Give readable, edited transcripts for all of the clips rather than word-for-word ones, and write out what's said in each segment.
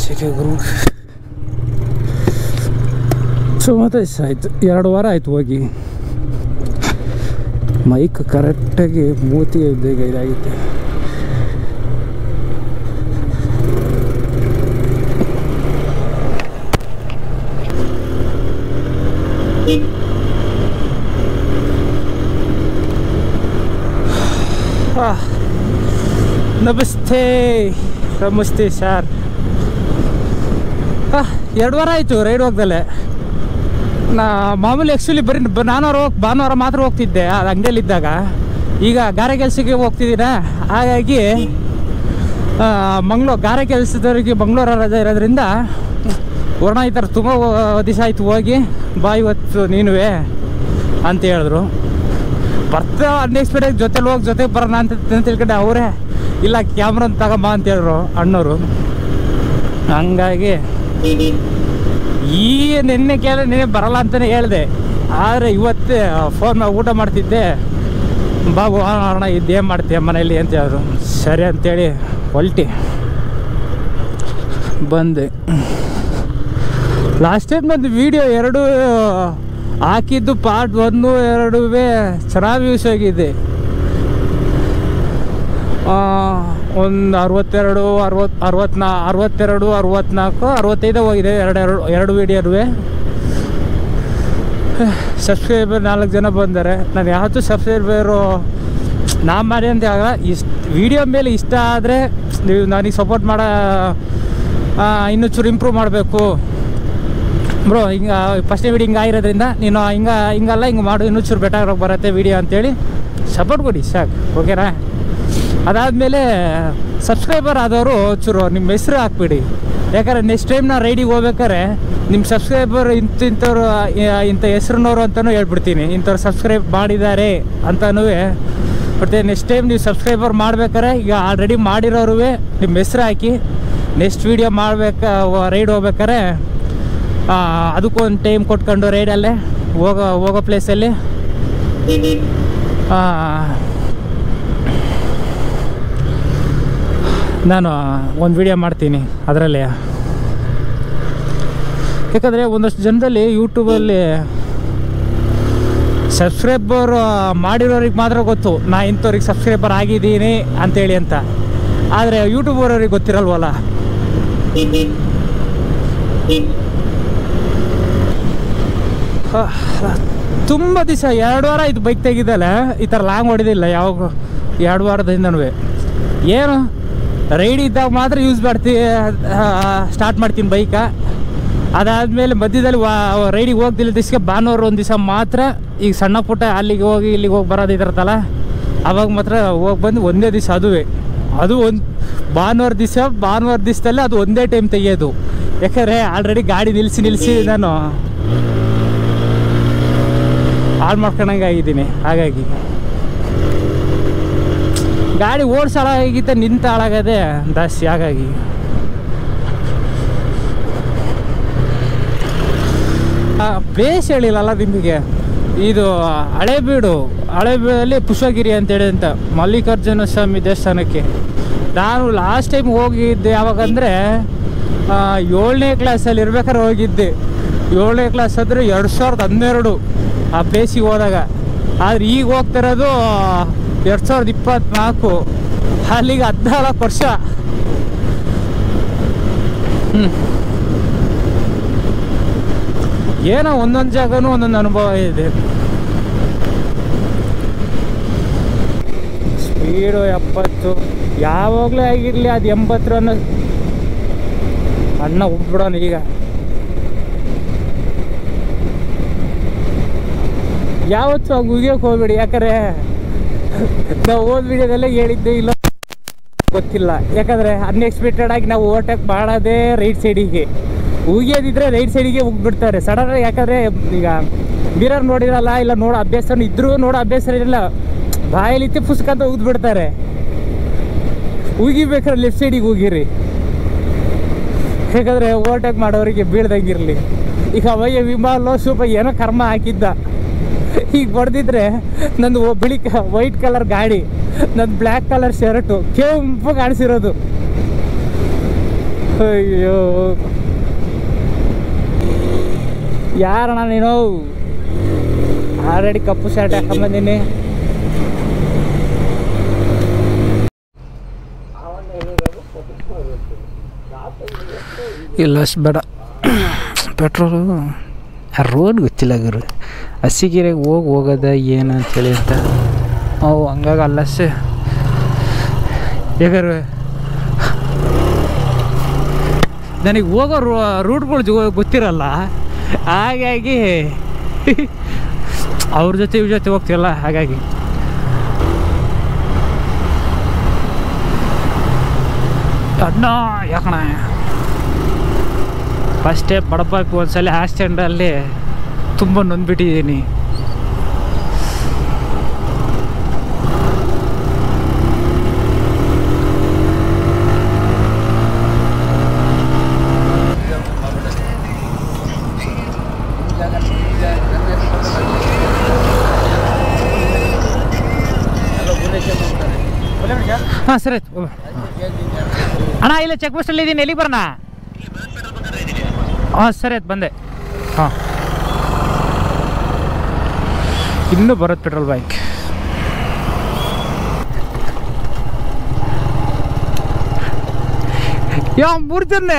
ಶೆಕೆ ಗುರು. ಸುಮಾರು ದಿವಸ ಆಯಿತು, 2 ವಾರ ಆಯಿತು ಹೋಗಿ. ಮೈಕ್ ಕರೆಕ್ಟಾಗಿ ಮೂತಿಗೆ ಇದ್ದಾಗ ಇದಾಗಿತ್ತು. ನಮಸ್ತೆ ನಮಸ್ತೆ ಸರ್. 2 ವಾರ ಆಯಿತು ರೈಡ್ ಹೋಗ್ದಲ್ಲೇ. ಮಾಮೂಲಿ ಆ್ಯಕ್ಚುಲಿ ಬರೀ ಭಾನುವಾರ ಮಾತ್ರ ಹೋಗ್ತಿದ್ದೆ ಅದು ಅಂಗಡಿಯಲ್ಲಿದ್ದಾಗ. ಈಗ ಗಾರೆ ಕೆಲಸಕ್ಕೆ ಹೋಗ್ತಿದ್ದೀನ, ಹಾಗಾಗಿ ಗಾರೆ ಕೆಲಸದವ್ರಿಗೆ ಮಂಗಳವಾರ ರಜೆ ಇರೋದ್ರಿಂದ ವರ್ಣ ಈ ಥರ ತುಂಬ ದಿವಸ ಆಯಿತು ಹೋಗಿ, ಬಾ ಇವತ್ತು ನೀನುವೇ ಅಂತ ಹೇಳಿದ್ರು. ಬರ್ತಾ ಅನ್ಎಕ್ಸ್ಪೆಕ್ಟೆಡ್ ಜೊತೆಗೆ ಬರೋಣ ಅಂತ ತಿಳ್ಕೊಂಡೆ. ಅವರೇ ಇಲ್ಲ ಕ್ಯಾಮ್ರಾ ತಗೊಂಬ ಅಂತ ಹೇಳಿದ್ರು ಅಣ್ಣವರು. ಹಂಗಾಗಿ ನೆನ್ನೆ ಬರಲ್ಲ ಅಂತಲೇ ಹೇಳಿದೆ. ಆದರೆ ಇವತ್ತೇ ಫೋನ್ ಊಟ ಮಾಡ್ತಿದ್ದೆ, ಬಾಬು ಅಣ್ಣ ಇದೇನು ಮಾಡ್ತೀಯ ಮನೇಲಿ ಅಂತ ಹೇಳಿದ್ರು. ಸರಿ ಅಂತೇಳಿ ಹೊಲ್ಟಿ ಬಂದೆ. ಲಾಸ್ಟ್ ಟೈಮ್ ಒಂದು ವೀಡಿಯೋ 2 ಹಾಕಿದ್ದು, ಪಾರ್ಟ್ 1, 2 ಚೆನ್ನಾಗಿ ವ್ಯೂಸ್ ಹೋಗಿದೆ. ಒಂದು 62, 64, 65 ಹೋಗಿದೆ ಎರಡು ವೀಡಿಯೋರು. ಸಬ್ಸ್ಕ್ರೈಬರ್ 4 ಜನ ಬಂದರೆ. ನಾನು ಯಾವತ್ತೂ ಸಬ್ಸ್ಕ್ರೈಬರು ನಾ ಮಾಡಿ ಅಂತ ಆಗಲ್ಲ. ವೀಡಿಯೋ ಮೇಲೆ ಇಷ್ಟ ಆದರೆ ನೀವು ನನಗೆ ಸಪೋರ್ಟ್ ಇನ್ನೂ ಚೂರು ಇಂಪ್ರೂವ್ ಮಾಡಬೇಕು ಬ್ರೋ. ಫಸ್ಟ್ನೇ ವೀಡಿಯೋ ಆಗಿರೋದ್ರಿಂದ ನೀನು ಹಿಂಗಲ್ಲ ಹಿಂಗೆ ಮಾಡು, ಇನ್ನೂ ಚೂರು ಬೆಟರ್ ಬರುತ್ತೆ ವೀಡಿಯೋ ಅಂತೇಳಿ ಸಪೋರ್ಟ್ ಕೊಡಿ ಸಾಕು, ಓಕೆನಾ? ಅದಾದಮೇಲೆ ಸಬ್ಸ್ಕ್ರೈಬರ್ ಆದವರು ಚೂರು ನಿಮ್ಮ ಹೆಸರು ಹಾಕ್ಬಿಡಿ. ಯಾಕಂದರೆ ನೆಕ್ಸ್ಟ್ ಟೈಮ್ ನಾನು ರೈಡಿಗೆ ಹೋಗ್ಬೇಕಾದ್ರೆ ನಿಮ್ಮ ಸಬ್ಸ್ಕ್ರೈಬರ್ ಇಂಥವ್ರು ಇಂಥ ಹೆಸ್ರನ್ನವರು ಅಂತಲೂ ಹೇಳ್ಬಿಡ್ತೀನಿ, ಇಂಥವ್ರು ಸಬ್ಸ್ಕ್ರೈಬ್ ಮಾಡಿದ್ದಾರೆ ಅಂತನೂ. ಮತ್ತು ನೆಕ್ಸ್ಟ್ ಟೈಮ್ ನೀವು ಸಬ್ಸ್ಕ್ರೈಬರ್ ಮಾಡ್ಬೇಕಾರೆ ಈಗ ಆಲ್ರೆಡಿ ಮಾಡಿರೋರು ನಿಮ್ಮ ಹೆಸ್ರು ಹಾಕಿ ನೆಕ್ಸ್ಟ್ ವೀಡಿಯೋ ರೈಡ್ ಹೋಗ್ಬೇಕಾರೆ ಅದಕ್ಕೊಂದು ಟೈಮ್ ಕೊಟ್ಕೊಂಡು ರೈಡಲ್ಲೇ ಹೋಗೋ ಪ್ಲೇಸಲ್ಲಿ ನಾನು ಒಂದು ವೀಡಿಯೋ ಮಾಡ್ತೀನಿ ಅದರಲ್ಲಿ. ಯಾಕಂದರೆ ಒಂದಷ್ಟು ಜನರಲ್ಲಿ ಯೂಟ್ಯೂಬಲ್ಲಿ ಸಬ್ಸ್ಕ್ರೈಬರ್ ಮಾಡಿರೋರಿಗೆ ಮಾತ್ರ ಗೊತ್ತು ನಾ ಇಂಥವ್ರಿಗೆ ಸಬ್ಸ್ಕ್ರೈಬರ್ ಆಗಿದ್ದೀನಿ ಅಂತೇಳಿ ಅಂತ. ಆದರೆ ಯೂಟ್ಯೂಬರವ್ರಿಗೆ ಗೊತ್ತಿರಲ್ವಲ್ಲ. ತುಂಬ ದಿವಸ 2 ವಾರ ಇದು ಬೈಕ್ ತೆಗಿದಲ್ಲ, ಈ ಥರ ಲಾಂಗ್ ಹೊಡೆದಿಲ್ಲ ಯಾವಾಗ 2 ವಾರದಿಂದನೂ. ಏನು ರೈಡ್ ಇದ್ದಾಗ ಮಾತ್ರ ಸ್ಟಾರ್ಟ್ ಮಾಡ್ತೀನಿ ಬೈಕ. ಅದಾದಮೇಲೆ ಮಧ್ಯದಲ್ಲಿ ರೈಡಿಗೆ ಹೋಗ್ದಿಲ್ಲ ದಿವಸಕ್ಕೆ ಭಾನುವಾರ ಒಂದು ದಿವಸ ಮಾತ್ರ ಈಗ ಸಣ್ಣ ಪುಟ್ಟ ಅಲ್ಲಿಗೆ ಹೋಗಿ ಇಲ್ಲಿಗೆ ಹೋಗಿ ಬರೋದಿದ್ರತ್ತಲ್ಲ, ಅವಾಗ ಮಾತ್ರ ಹೋಗಿ ಬಂದು ಒಂದೇ ದಿವಸ. ಅದು ಒಂದು ಭಾನುವಾರ ದಿವಸದಲ್ಲೇ ಅದು ಒಂದೇ ಟೈಮ್ ತೆಗಿಯೋದು. ಯಾಕಂದರೆ ಆಲ್ರೆಡಿ ಗಾಡಿ ನಿಲ್ಲಿಸಿ ನಾನು ಹಾಳು ಮಾಡ್ಕೊಂಡಂಗೆ ಆಗಿದ್ದೀನಿ. ಹಾಗಾಗಿ ಗಾಡಿ ಓಡಿಸೋ ಹಾಳಾಗಿತ್ತೆ, ನಿಂತ ಹಾಳಾಗದೆ ಜಾಸ್ತಿ. ಹಾಗಾಗಿ ಪ್ಲೇಸ್ ಹೇಳಿಲ್ಲಲ್ಲ ನಿಮಗೆ. ಇದು ಹಳೇಬೀಡಲ್ಲಿ ಪುಷ್ಪಗಿರಿ ಅಂತೇಳಿ ಅಂತ ಮಲ್ಲಿಕಾರ್ಜುನ ಸ್ವಾಮಿ ದೇವಸ್ಥಾನಕ್ಕೆ ನಾನು ಲಾಸ್ಟ್ ಟೈಮ್ ಹೋಗಿದ್ದೆ. ಯಾವಾಗಂದರೆ 7ನೇ ಕ್ಲಾಸಲ್ಲಿ ಇರ್ಬೇಕಾದ್ರೆ ಹೋಗಿದ್ದೆ. 7ನೇ ಕ್ಲಾಸ್ ಅಂದರೆ 2012 ಆ ಪ್ಲೇಸಿಗೆ ಹೋದಾಗ. ಆದರೆ ಈಗ ಹೋಗ್ತಿರೋದು 2024, ಅಲ್ಲಿಗೆ 14 ವರ್ಷ. ಏನೋ ಒಂದೊಂದು ಜಾಗನೂ ಒಂದೊಂದು ಅನುಭವ ಇದೆ. ಸ್ಪೀಡು 70, ಯಾವಾಗಲೂ ಆಗಿರಲಿ ಅದು 80 ಅನ್ನೋ ಅಣ್ಣ ಹೋಗ್ಬಿಡೋಣ. ಈಗ ಯಾವತ್ತೂ ಆಗ ಉಗಿಯೋಕೆ ಹೋಗ್ಬೇಡಿ. ಯಾಕಂದರೆ ನಾವು ಹೋದ ವಿಡಿಯೋದಲ್ಲೇ ಹೇಳಿದ್ದೆ, ಇಲ್ಲ ಗೊತ್ತಿಲ್ಲ. ಯಾಕಂದರೆ ಅನ್ಎಕ್ಸ್ಪೆಕ್ಟೆಡ್ ಆಗಿ ನಾವು ಓವರ್ಟೇಕ್ ಮಾಡೋದೇ ರೈಟ್ ಸೈಡಿಗೆ, ಉಗಿಯೋದಿದ್ರೆ ರೈಟ್ ಸೈಡಿಗೆ ಹೋಗ್ಬಿಡ್ತಾರೆ ಸಡನ್ನಾಗಿ. ಯಾಕಂದರೆ ಈಗ ಮಿರರ್ ನೋಡಿರಲ್ಲ, ಇಲ್ಲ ನೋಡೋ ಅಭ್ಯಾಸ ಇದ್ರೂ ನೋಡೋ ಅಭ್ಯಾಸ ಇರಲ್ಲ, ಬಾಯಲ್ಲಿತ್ತೆ ಪುಸ್ತಕಂತ ಉಗಿದ್ಬಿಡ್ತಾರೆ. ಉಗಿಬೇಕಾದ್ರೆ ಲೆಫ್ಟ್ ಸೈಡಿಗೆ ಹೋಗಿರಿ, ಯಾಕಂದರೆ ಓವರ್ಟೇಕ್ ಮಾಡೋರಿಗೆ ಬೀಳ್ದಂಗಿರಲಿ. ಈಗ ಅವಯ್ಯ ವಿಮಾನ ಸ್ವಲ್ಪ ಏನೋ ಕರ್ಮ ಹಾಕಿದ್ದ, ಈಗ ಹೊಡೆದಿದ್ರೆ ನಂದು ವೈಟ್ ಕಲರ್ ಗಾಡಿ, ನಂದು ಬ್ಲ್ಯಾಕ್ ಕಲರ್ ಶರ್ಟು ಕೆಂಪು ಕಾಣಿಸಿರೋದು. ಅಯ್ಯೋ ಯಾರಣ್ಣ ನೀನು? ಆಲ್ರೆಡಿ ಕಪ್ಪು ಶರ್ಟ್ ಹಾಕೊಂಬಂದೀನಿ. ಇಲ್ಲ ಅಷ್ಟು ಬೇಡ ಪೆಟ್ರೋಲು. ಆ ರೋಡ್ ಗೊತ್ತಿಲ್ಲ ಗುರು, ಹಸಿಗೆರೆಗೆ ಹೋಗೋದ ಏನು ಅಂತೇಳಿ ಅಂತ. ಅವು ಹಂಗಾಗಿ ಅಲ್ಲಷ್ಟೇ ಯಾಕಂದ್ರೆ ನನಗೆ ಹೋಗೋ ರೂಟ್ಗಳು ಗೊತ್ತಿರಲ್ಲ, ಹಾಗಾಗಿ ಅವ್ರ ಜೊತೆ ಇವ್ರ ಜೊತೆ ಹೋಗ್ತೀವಲ್ಲ, ಹಾಗಾಗಿ ಅಣ್ಣ ಯಾಕಣ ಫಸ್ಟೇ ಬಡಪಾಕಿ ಒಂದ್ಸಲ ಆಕ್ಸಿಡೆಂಟಲ್ಲಿ ತುಂಬ ನೊಂದ್ಬಿಟ್ಟಿದ್ದೀನಿ. ಹಾಂ ಸರಿ ಆಯ್ತು ಅಣ್ಣ. ಇಲ್ಲ ಚೆಕ್ ಪೋಸ್ಟಲ್ಲಿ ಇದ್ದೀನಿ, ಎಲ್ಲಿಗೆ ಬರೋಣ? ಹಾಂ ಸರಿ ಆಯ್ತು ಬಂದೆ. ಹಾಂ ಇನ್ನೂ ಬರುತ್ತೆ ಪೆಟ್ರೋಲ್ ಬೈಕ್. ಯಾವ 3 ಜನ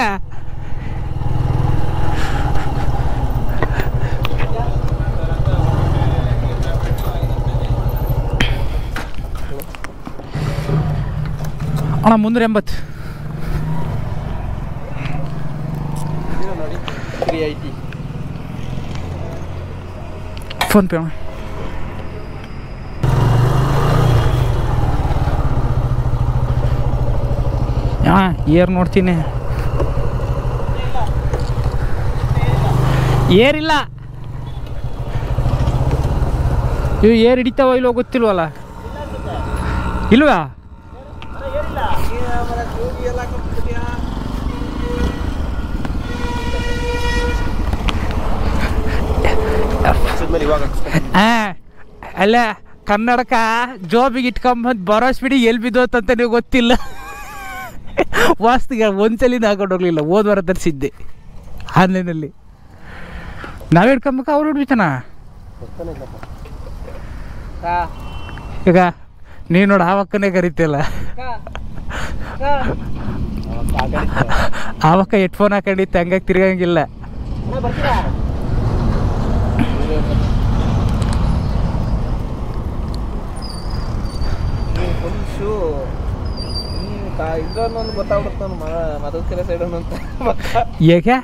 ಅಣ್ಣ 380 ಫೋನ್ ಪೇ ಅಣ್ಣ. ಹಾಂ ಏರ್ ನೋಡ್ತೀನಿ, ಏರಿಲ್ಲ. ಇವು ಏರ್ ಹಿಡಿತಾವ ಇಲ್ವೋ ಗೊತ್ತಿಲ್ವಲ್ಲ. ಇಲ್ವಾ? ಅಲ್ಲ ಕನ್ನಡಕ ಜೋಬಿಗೆ ಇಟ್ಕೊಂಬಂದು ಬರೋ ಸ್ಪೀಡಿಗೆ ಎಲ್ಲಿ ಬಿದ್ದೋತಂತ ನೀವು ಗೊತ್ತಿಲ್ಲ. ವಾಸ್ತಿಗೆ ಒಂದ್ಸಲಿನ ಹಾಕೊಂಡು ಹೋಗ್ಲಿಲ್ಲ, ಹೋದ್ವಾರ ತರಿಸಿದ್ದೆ ಆನ್ಲೈನಲ್ಲಿ. ನಾವೇ ಹಿಡ್ಕೊಂಬೇಕ ಅವ್ರು ಹಿಡ್ಬಿತಾನ? ಈಗ ನೀನು ನೋಡಿ ಆವಕ್ಕನೇ ಕರಿತಿಯಲ್ಲ, ಆವಕ್ಕ ಹೆಡ್ಫೋನ್ ಹಾಕೊಂಡಿತ್ತು, ಹಂಗಾಗಿ ತಿರ್ಗಂಗಿಲ್ಲ. ಏಕೆ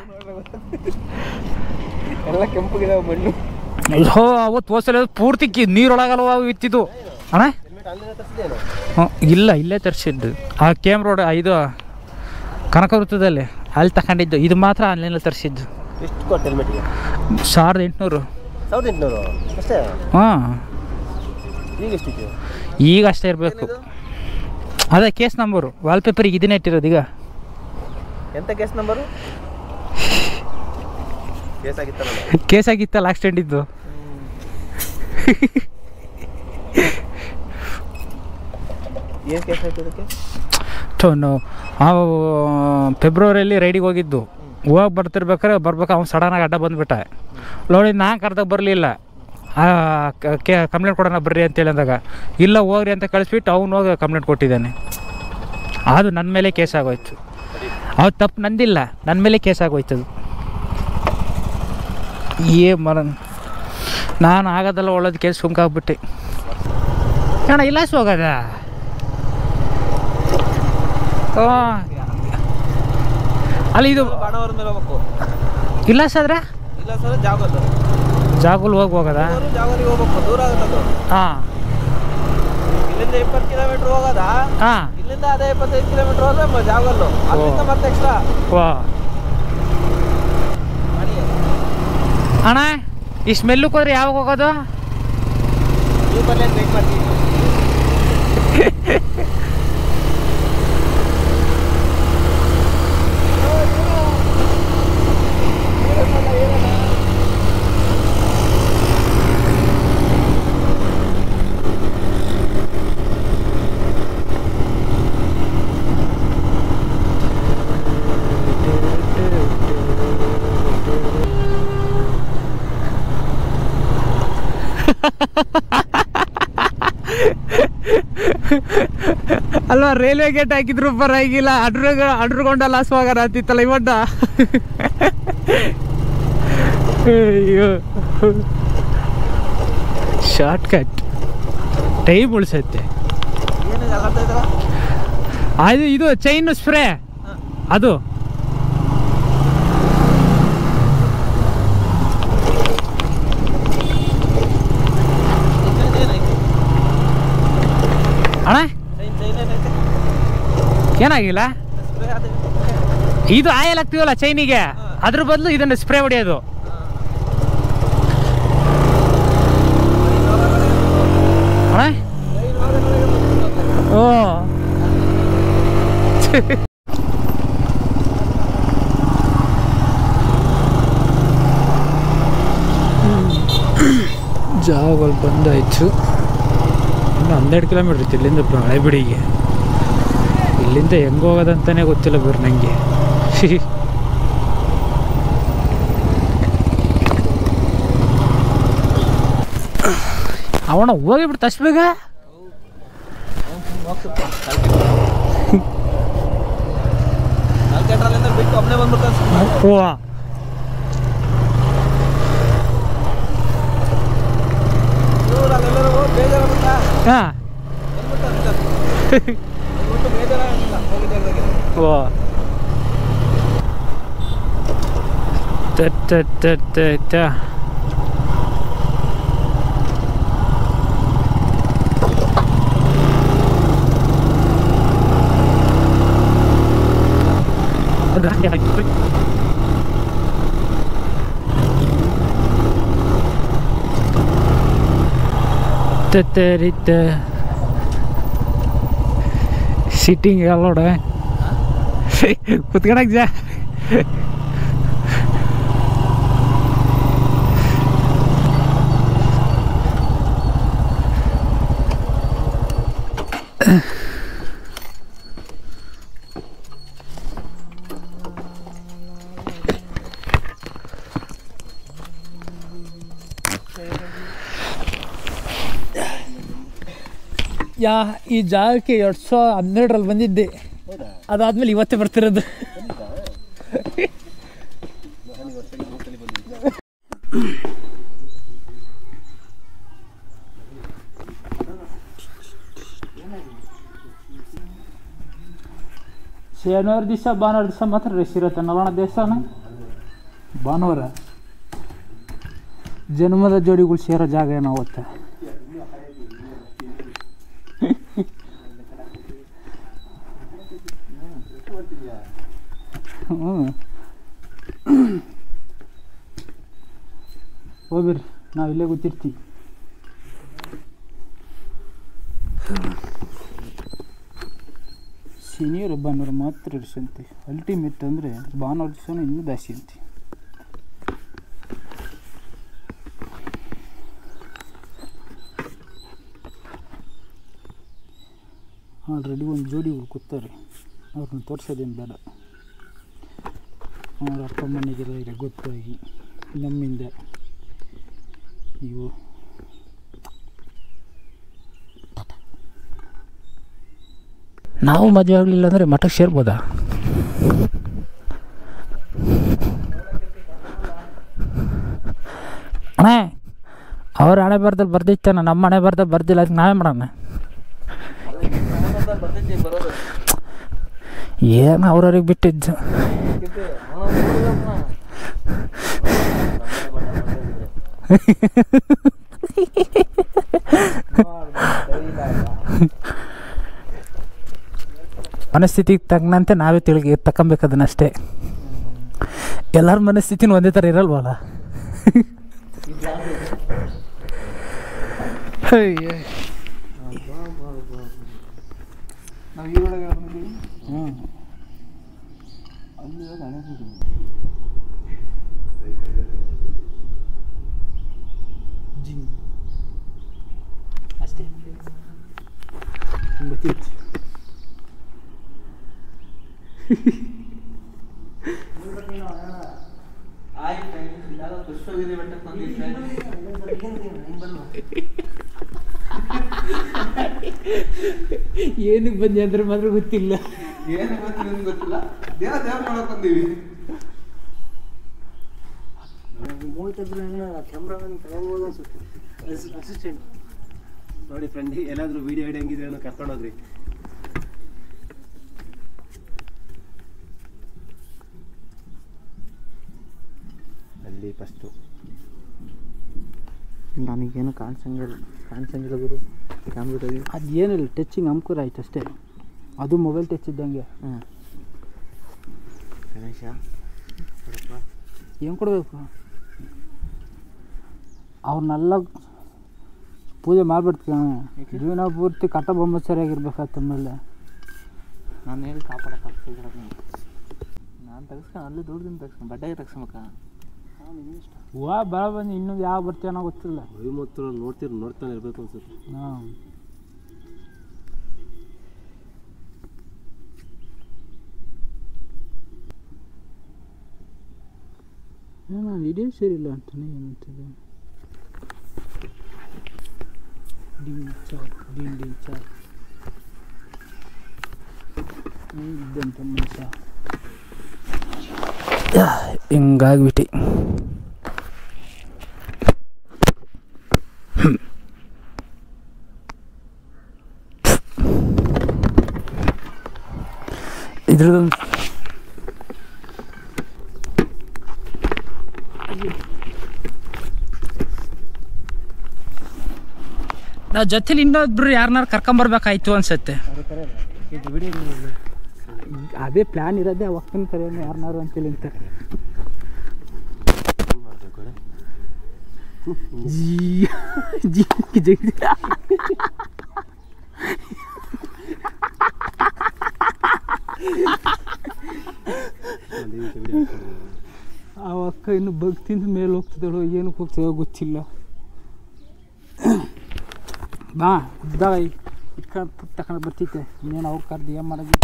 ಎಲ್ಲ ಕೆಂಪುಗಿದಾವ ಮಣ್ಣು. ಅವತ್ತು ಹೋಸಲ ಪೂರ್ತಿ ನೀರೊಳಗಲ್ವ ಇತ್ತಿದ್ದು ಅಣ್ಣ? ಹ್ಞೂ ಇಲ್ಲ, ಇಲ್ಲೇ ತರಿಸಿದ್ದು. ಆ KM ರೋಡ್ ಇದು ಕನಕ ವೃತ್ತದಲ್ಲಿ ಅಲ್ಲಿ ತಗೊಂಡಿದ್ದು. ಇದು ಮಾತ್ರ ಆನ್ಲೈನಲ್ಲಿ ತರಿಸಿದ್ದು. ಎಷ್ಟು ಕೊಟ್ಟು ಹೆಲ್ಮೆಟ್ಗೆ? 1800. 1800 ಅಷ್ಟೇ? ಹಾಂ. ಈಗ ಎಷ್ಟಿತ್ತು? ಈಗ ಅಷ್ಟೇ ಇರಬೇಕು. ಅದೇ ಕೇಸ್ ನಂಬರು, ವಾಲ್ಪೇಪರಿಗೆ ಇದನ್ನೇ ಇಟ್ಟಿರೋದು. ಈಗ ಎಂಥ ಕೇಸ್ ನಂಬರು? ಕೇಸ್ ಆಗಿತ್ತಲ್ಲ ಆಕ್ಸಿಡೆಂಟ್ ಇದ್ದು. ಏನು ಕೇಸ್ ಆಯ್ತು ಅದಕ್ಕೆ? ಫೆಬ್ರವರಿಯಲ್ಲಿ ರೈಡಿಗೆ ಹೋಗಿದ್ದು. ಹೋಗಿ ಬರ್ತಿರ್ಬೇಕಾರೆ ಅವ್ನು ಸಡನ್ನಾಗಿ ಅಡ್ಡ ಬಂದುಬಿಟ್ಟ. ನೋಡಿ ನಾನು ಕರ್ದಾಗ ಬರಲಿಲ್ಲ, ಕಂಪ್ಲೇಂಟ್ ಕೊಡೋಣ ಬರ್ರಿ ಅಂತೇಳಿ ಅಂದಾಗ ಇಲ್ಲ ಹೋಗ್ರಿ ಅಂತ ಕಳಿಸ್ಬಿಟ್ಟು ಅವ್ನು ಹೋಗಿ ಕಂಪ್ಲೇಂಟ್ ಕೊಟ್ಟಿದ್ದಾನೆ. ಅದು ನನ್ನ ಮೇಲೆ ಕೇಸ್ ಆಗೋಯ್ತು. ಅವ್ರು ತಪ್ಪು ನಂದಿಲ್ಲ, ನನ್ನ ಮೇಲೆ ಕೇಸ್ ಆಗೋಯ್ತದು. ನಾನು ಆಗೋದಲ್ಲ ಒಳ್ಳೇದು ಕೇಸ್ ಸುಮ್ಕಾಗ್ಬಿಟ್ಟೆ. ಅಣ್ಣ ಇಲ್ಲ ಹೋಗದ ಅಲ್ಲಿ ಇದು ಬಾಣವರ ಮೇಲೆ ಹೋಗ್ಬೇಕು. ಇಲ್ಲ ಸದ್ರೆ ಜಾಗಲ್ ಹೋಗೋದ? ಜಾಗಲಿಗೆ ಹೋಗ್ಬೇಕು, ದೂರ ಆಗುತ್ತದು. ಹಾಂ, ಇಲ್ಲಿಂದ 20 ಕಿಲೋಮೀಟ್ರ್ ಹೋಗೋದಾ? ಹಾಂ, ಇಲ್ಲಿಂದ ಅದೇ 25 ಕಿಲೋಮೀಟ್ರ್ ಹೋದ್ರೆ ಜಾಗಲ್ಲು, ಅಲ್ಲಿಂದ ಮತ್ತೆ ಎಕ್ಸ್ಟ್ರಾ. ವಾ ಅಣ್ಣ, ಈ ಸ್ಮೆಲ್ಲು ಹೋದ್ರೆ ಯಾವಾಗ ಹೋಗೋದು? ನೀವು ಬರಲಿ ಅಂತ ವೇಟ್ ಮಾಡ್ತೀನಿ. ಅಲ್ವಾ, ರೈಲ್ವೆ ಗೇಟ್ ಹಾಕಿದ್ರು ಪರವಾಗಿಲ್ಲ, ಅಡ್ರಗೊಂಡ ಲಾಸ್ ಹೋಗಾರ ಅಂತಿತ್ತಲ್ಲ ಇವಡ್ಡ. ಅಯ್ಯೋ, ಶಾರ್ಟ್ ಕಟ್ ಟೈಮ್ ಉಳಿಸತ್ತೆ. ಅದು ಇದು ಚೈನ್ ಸ್ಪ್ರೇ ಅದು. ಅಣ್ಣ ಏನಾಗಿಲ್ಲ, ಇದು ಆಯಿಲ್ ಹಾಕ್ತೀವಲ್ಲ ಚೈನಿಗೆ, ಅದ್ರ ಬದಲು ಇದನ್ನು ಸ್ಪ್ರೇ ಹೊಡೆಯೋದು. ಅಣ್ಣ ಓ ಜಾಗಗಳು ಬಂದಾಯ್ತು. ಇನ್ನು 12 ಕಿಲೋಮೀಟ್ರ್ ಇತ್ತು ಇಲ್ಲಿಂದ ಹಳೆಬಿಡಿಗೆ. ಇಲ್ಲಿಂದ ಹೆಂಗೆ ಹೋಗೋದಂತಾನೆ ಗೊತ್ತಿಲ್ಲ ಬೇರೆ ನನಗೆ. ಅವಣ ಹೋಗಿಬಿಡ್ತು ಅಷ್ಟು ಬೇಗ. ಓ ಹಾಂ ಓ ಸಿಟ್ಟಿಂಗ್ ಅಲ್ಲೋಡ ಕುತ್ಕೊಳಕ್ ಜಾ. ಈ ಜಾಗಕ್ಕೆ 2012ರಲ್ಲಿ ಬಂದಿದ್ದೆ, ಅದಾದ್ಮೇಲೆ ಇವತ್ತೇ ಬರ್ತಿರೋದು. ಶನಿವಾರ ದಿವಸ ಭಾನುವಾರ ದಿವಸ ಮಾತ್ರ ರೆಸ್ಟ್ ಇರುತ್ತೆ ನಲ್ಲಣ ದೇವಸ್ಥಾನ. ಭಾನುವಾರ ಜನ್ಮದ ಜೋಡಿಗಳು ಸೇರೋ ಜಾಗ ಏನೋ ಅವತ್ತೆ. ಹೋಗ್ಬಿಡ್ರಿ, ನಾವು ಇಲ್ಲೇ ಗೊತ್ತಿರ್ತೀವಿ. ಶನಿವಾರ ಭಾನುವಾರ ಮಾತ್ರ ಇರಿಸಂತೆ. ಅಲ್ಟಿಮೇಟ್ ಅಂದರೆ ಭಾನುವಾರ ದಿವಸನೂ ಇನ್ನೂ ಜಾಸ್ತಿ ಅಂತೆ. ಆಲ್ರೆಡಿ ಒಂದು ಜೋಡಿಗಳು ಕೂತಾರೆ, ಅವ್ರನ್ನ ತೋರಿಸೋದೇನು ಬೇಡ. ಅವ್ರ ಅಪ್ಪ ಮನೆಗೆಲ್ಲ ಇದೆ ಗೊತ್ತಾಗಿ ನಮ್ಮಿಂದ. ಇವು ನಾವು ಮದುವೆ ಆಗಲಿಲ್ಲ ಅಂದರೆ ಮಠಕ್ಕೆ ಸೇರ್ಬೋದಾ? ಅಣ್ಣ ಅವ್ರ ಹಣೆ ಬರ್ದಲ್ಲಿ ಬರ್ದಿತ್ತಾನ, ನಮ್ಮ ಹಣೆ ಬರ್ದಲ್ಲಿ ಬರ್ದಿಲ್ಲ, ಅದಕ್ಕೆ ನಾವೇ ಮಾಡೋಣ. ಏನು ಅವ್ರವ್ರಿಗೆ ಬಿಟ್ಟಿದ್ದು. ಮನಸ್ಥಿತಿಗೆ ತಕ್ಕಂತೆ ನಾವೇ ತಗೊಬೇಕು ಅದನ್ನಷ್ಟೇ. ಎಲ್ಲರ ಮನಸ್ಥಿತಿನೂ ಒಂದೇ ಥರ ಇರಲ್ವಲ್ಲ. ಅಷ್ಟೇ ಗೊತ್ತಿತ್ತು. ಆಯ್ತು ಏನಕ್ಕೆ ಬಂದೆ ಅಂದ್ರೆ ಮಾತ್ರ ಗೊತ್ತಿಲ್ಲ. ಏನು ಗೊತ್ತಿಲ್ಲ. ದೇವ ಮಾಡಕ್ ಬಂದೀವಿ. ಕ್ಯಾಮ್ರಾಮನ್ ತಗೊಂಬೋದು ಅನ್ಸುತ್ತೆ. ಅಸಿಸ್ಟೆಂಟ್ ನೋಡಿ ಫ್ರೆಂಡ್, ಏನಾದರೂ ವೀಡಿಯೋ ಹಿಡಿಯಂಗಿದ್ರೆ ಅನ್ನೋ ಕರ್ಕೊಂಡೋಗ್ರಿ. ಅಲ್ಲಿ ಫಸ್ಟು ನನಗೇನು ಕಾಣಿಸಂಗಿಲ್ಲ ಗುರು ಕ್ಯಾಮ್ರಾದಾಗೆ. ಅದು ಏನಿಲ್ಲ, ಟಚಿಂಗ್ ಅಂಕುರ ಆಯ್ತು ಅಷ್ಟೇ. ಅದು ಮೊಬೈಲ್ ಟಚ್ ಇದ್ದಂಗೆ. ಗಣೇಶ ಏನು ಕೊಡಬೇಕು? ಅವ್ರನ್ನೆಲ್ಲ ಪೂಜೆ ಮಾಡಿಬಿಡ್ತೀವಿ. ಜೀವನ ಪೂರ್ತಿ ಕಥ ಬೊಮ್ಮ ಸರಿಯಾಗಿರ್ಬೇಕಾಯ್ತು ಆಮೇಲೆ. ನಾನು ಹೇಳಿ ಕಾಪಾಡೋಕ್ಕಾಗ್ತಿಲ್ಲ. ನಾನು ತೆಗಿಸ್ಕೊಂಡು ಅಲ್ಲಿ ದುಡ್ಡಿನ ತೆಗಿಸ್ಕೊಂಡು ಬಡ್ಡೆಗೆ ತೆಗಿಸ್ಬೇಕ. ಹೂವು ಭಾಳ ಬಂದು ಇನ್ನೊಂದು ಯಾವ ಬರ್ತೀವನೋ ಗೊತ್ತಿಲ್ಲ. ಮತ್ತು ನೋಡ್ತಾನೆ ಇರಬೇಕು ಅನ್ಸುತ್ತೆ. ಹಾಂ, ನಾನು ಇದೇ ಸರಿಯಿಲ್ಲ ಅಂತಾನೆ ಏನಂತಿದೆ. ಇದ್ದಂತ ಮನುಷ್ಯ ಹಿಂಗಾಗ್ಬಿಟ್ಟು ಇದ್ರದೊಂದು ನಾವು ಜೊತೆಲಿ ಇನ್ನೊಬ್ರು ಯಾರನ್ನಾರು ಕರ್ಕೊಂಬರ್ಬೇಕಾಯ್ತು ಅನ್ಸತ್ತೆ. ಅದೇ ಪ್ಲ್ಯಾನ್ ಇರೋದೇ ಅವಕ್ಕನ ಕರೆಯೋಣ ಯಾರನ್ನಾರು ಅಂತೇಳಿ ಅಂತ. ಆ ಅಕ್ಕ ಇನ್ನು ಭಕ್ತಿಯಿಂದ ಮೇಲೆ ಹೋಗ್ತಿದ್ದಾಳೋ ಏನಕ್ಕೆ ಹೋಗ್ತಿದೋ ಗೊತ್ತಿಲ್ಲ. ಬಾ ಇದ್ದಾಗ ಇಟ್ಕೊಂಡು ಪುಟ್ ತಗೊಂಡು ಬರ್ತೈತೆ. ಇನ್ನೇನು ಅವ್ರು ಕರ್ದು ಏನು ಮಾಡೋದು.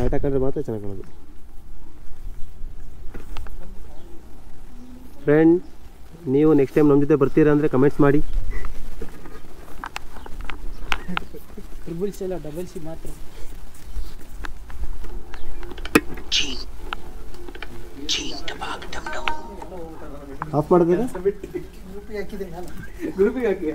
ಲೈಟ್ ಹಾಕೊಂಡ್ರೆ ಮಾತ್ರ ಚೆನ್ನಾಗಿ ಕಾಣೋದು. ಫ್ರೆಂಡ್, ನೀವು ನೆಕ್ಸ್ಟ್ ಟೈಮ್ ನಮ್ಮ ಜೊತೆ ಬರ್ತೀರಾ ಅಂದರೆ ಕಮೆಂಟ್ಸ್ ಮಾಡಿ. ಟ್ರಿಬಲ್ಸ್ ಎಲ್ಲ ಡಬಲ್ ಸಿ ಮಾತ್ರ. ಆಫ್ ಮಾಡಿದ್ರೆ ಗ್ರೂಪಿಗೆ ಹಾಕಿ